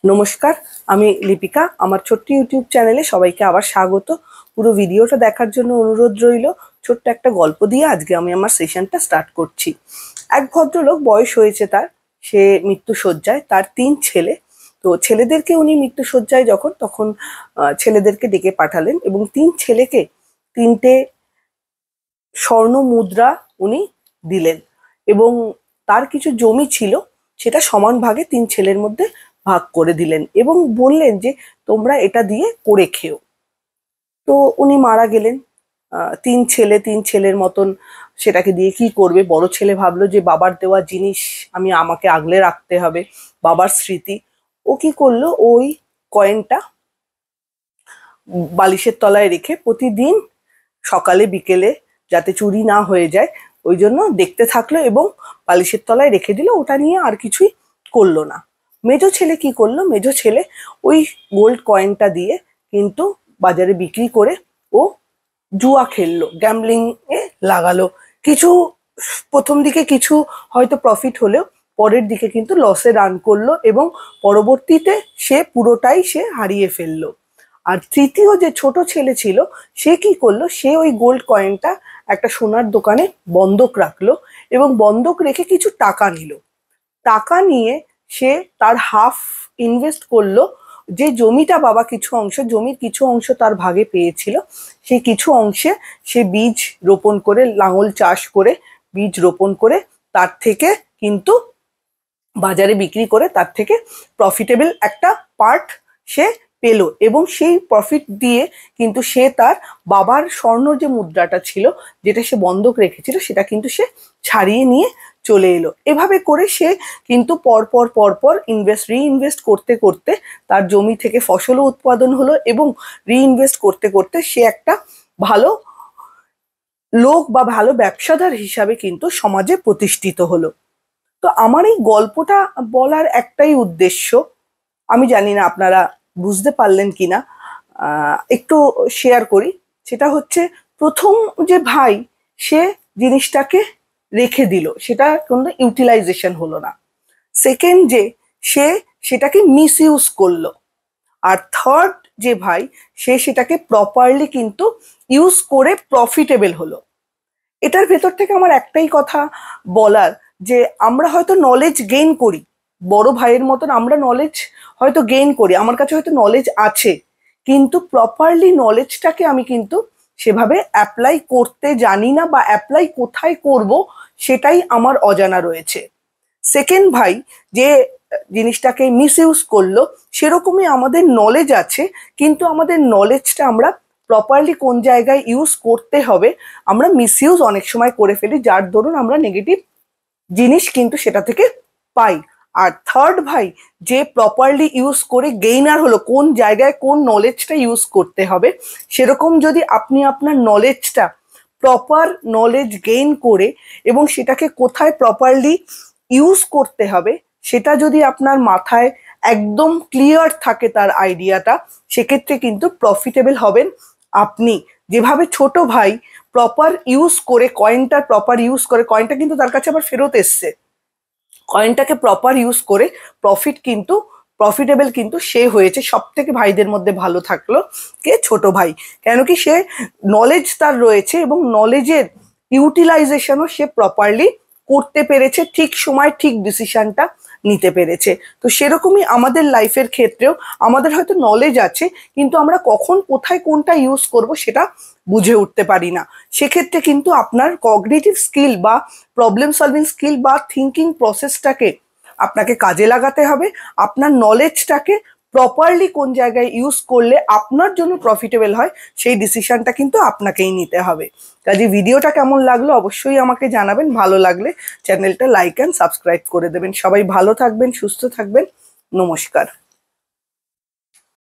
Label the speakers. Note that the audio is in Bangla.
Speaker 1: নমস্কার, আমি লিপিকা। আমার ছোট্ট ইউটিউব চ্যানেলে সবাইকে আবার স্বাগত। পুরো ভিডিওটা দেখার জন্য অনুরোধ রইল। ছোট্ট একটা গল্প দিয়ে আজকে আমি আমার সেশনটা স্টার্ট করছি। এক ভদ্রলোক, বয়স হয়েছে তার, সে মৃত্যুশয্যায়, তার 3 ছেলে। তো ছেলেদেরকে উনি মৃত্যুশয্যায় তখন ছেলেদেরকে ডেকে পাঠালেন এবং 3 ছেলেকে 3টে স্বর্ণ মুদ্রা উনি দিলেন এবং তার কিছু জমি ছিল, সেটা সমান ভাগে 3 ছেলের মধ্যে ভাগ করে দিলেন এবং বললেন যে তোমরা এটা দিয়ে করে খেও। তো উনি মারা গেলেন। 3 ছেলের মতন সেটাকে দিয়ে কি করবে? বড় ছেলে ভাবলো যে বাবার দেওয়া জিনিস আমাকে আগলে রাখতে হবে, বাবার স্মৃতি। ও কি করলো, ওই কয়েনটা বালিশের তলায় রেখে প্রতিদিন সকালে বিকেলে যাতে চুরি না হয়ে যায় ওই জন্য দেখতে থাকলো এবং বালিশের তলায় রেখে দিল। ওটা নিয়ে আর কিছুই করলো না। মেজো ছেলে কি করলো? মেজো ছেলে ওই গোল্ড কয়েনটা দিয়ে কিন্তু বাজারে বিক্রি করে ও জুয়া খেললো, গ্যাম্বলিং এ লাগালো। কিছু প্রথম দিকে কিছু হয়তো প্রফিট হলেও পরের দিকে কিন্তু লসে রান করলো এবং পরবর্তীতে সে পুরোটাই হারিয়ে ফেললো। আর তৃতীয় যে ছোট ছেলে ছিল, সে কি করলো? সে ওই গোল্ড কয়েনটা একটা সোনার দোকানে বন্ধক রাখলো এবং বন্ধক রেখে কিছু টাকা নিল। টাকা নিয়ে সে তার হাফ ইনভেস্ট করলো। যে জমিটা বাবা জমির কিছু অংশ তার ভাগে পেয়েছিল, সেই কিছু অংশে সে বীজ রোপণ করে, লাঙল চাষ করে বীজ রোপণ করে তার থেকে কিন্তু বাজারে বিক্রি করে তার থেকে প্রফিটেবল একটা পার্ট সে পেলো এবং সেই প্রফিট দিয়ে কিন্তু সে তার বাবার স্বর্ণ যে মুদ্রাটা ছিল, যেটা সে বন্ধক রেখেছিল, সেটা কিন্তু সে ছাড়িয়ে নিয়ে চলে এলো। এভাবে করে সে কিন্তু পরপর রিইনভেস্ট করতে করতে তার জমি থেকে ফসলও উৎপাদন হলো এবং রিইনভেস্ট করতে করতে সে একটা ভালো লোক বা ভালো ব্যবসাদার হিসাবে কিন্তু সমাজে প্রতিষ্ঠিত হলো। তো আমার এই গল্পটা বলার একটাই উদ্দেশ্য, আমি জানি না আপনারা বুঝতে পারলেন কিনা, একটু শেয়ার করি। সেটা হচ্ছে, প্রথম যে ভাই, সে জিনিসটাকে রেখে দিল, সেটা কোনো ইউটিলাইজেশন হলো না। সেকেন্ড যে, সে সেটাকে মিসইউজ করলো। আর থার্ড যে ভাই, সে সেটাকে প্রপারলি কিন্তু ইউজ করে প্রফিটেবল হলো। এটার ভেতর থেকে আমার একটাই কথা বলার, যে আমরা হয়তো নলেজ গেইন করি, বড় ভাইয়ের মতন আমরা নলেজ হয়তো গেইন করি, আমার কাছে হয়তো নলেজ আছে, কিন্তু প্রপারলি নলেজটাকে আমি কিন্তু সেভাবে অ্যাপ্লাই করতে জানি না, বা অ্যাপ্লাই কোথায় করব সেটাই আমার অজানা রয়েছে। সেকেন্ড ভাই যে জিনিসটাকে মিসইউজ করলো, সেরকমই আমাদের নলেজ আছে, কিন্তু আমাদের নলেজটা আমরা প্রপারলি কোন জায়গায় ইউজ করতে হবে আমরা মিসইউজ অনেক সময় করে ফেলি, যার দরুন আমরা নেগেটিভ জিনিস কিন্তু সেটা থেকে পাই। আর থার্ড ভাই যে প্রপারলি ইউজ করে গেইনার হলো, কোন জায়গায় কোন নলেজটা ইউজ করতে হবে, সেরকম যদি আপনি আপনার নলেজটা প্রপার নলেজ গেইন করে এবং সেটাকে কোথায় প্রপারলি ইউজ করতে হবে সেটা যদি আপনার মাথায় একদম ক্লিয়ার থাকে তার আইডিয়াটা, সেক্ষেত্রে কিন্তু প্রফিটেবল হবেন আপনি। যেভাবে ছোট ভাই প্রপার ইউজ করে কয়েনটা কিন্তু তার কাছে আবার ফেরত এসছে, কয়েনটাকে প্রপার ইউজ করে প্রফিটেবল কিন্তু সে হয়েছে। সব থেকে ভাইদের মধ্যে ভালো থাকলো কে? ছোট ভাই। কেন কি? সে নলেজ তার রয়েছে এবং নলেজের ইউটিলাইজেশনও সে প্রপারলি করতে পেরেছে, ঠিক সময় ঠিক ডিসিশনটা নিতে পেরেছে। তো সেরকমই আমাদের লাইফের ক্ষেত্রেও আমাদের হয়তো নলেজ আছে, কিন্তু আমরা কখন কোথায় কোনটা ইউজ করব সেটা বুঝে উঠতে পারি না। সেক্ষেত্রে কিন্তু আপনার কগনিটিভ স্কিল বা প্রবলেম সলভিং স্কিল বা থিঙ্কিং প্রসেসটাকে আপনাকে কাজে লাগাতে হবে। আপনার নলেজটাকে প্রপারলি কোন জায়গায় ইউজ করলে আপনার জন্য প্রফিটেবল হয় সেই ডিসিশনটা কিন্তু আপনাকেই নিতে হবে। কাজে ভিডিওটা কেমন লাগলো অবশ্যই আমাকে জানাবেন। ভালো লাগলে চ্যানেলটা লাইক অ্যান্ড সাবস্ক্রাইব করে দেবেন। সবাই ভালো থাকবেন, সুস্থ থাকবেন। নমস্কার।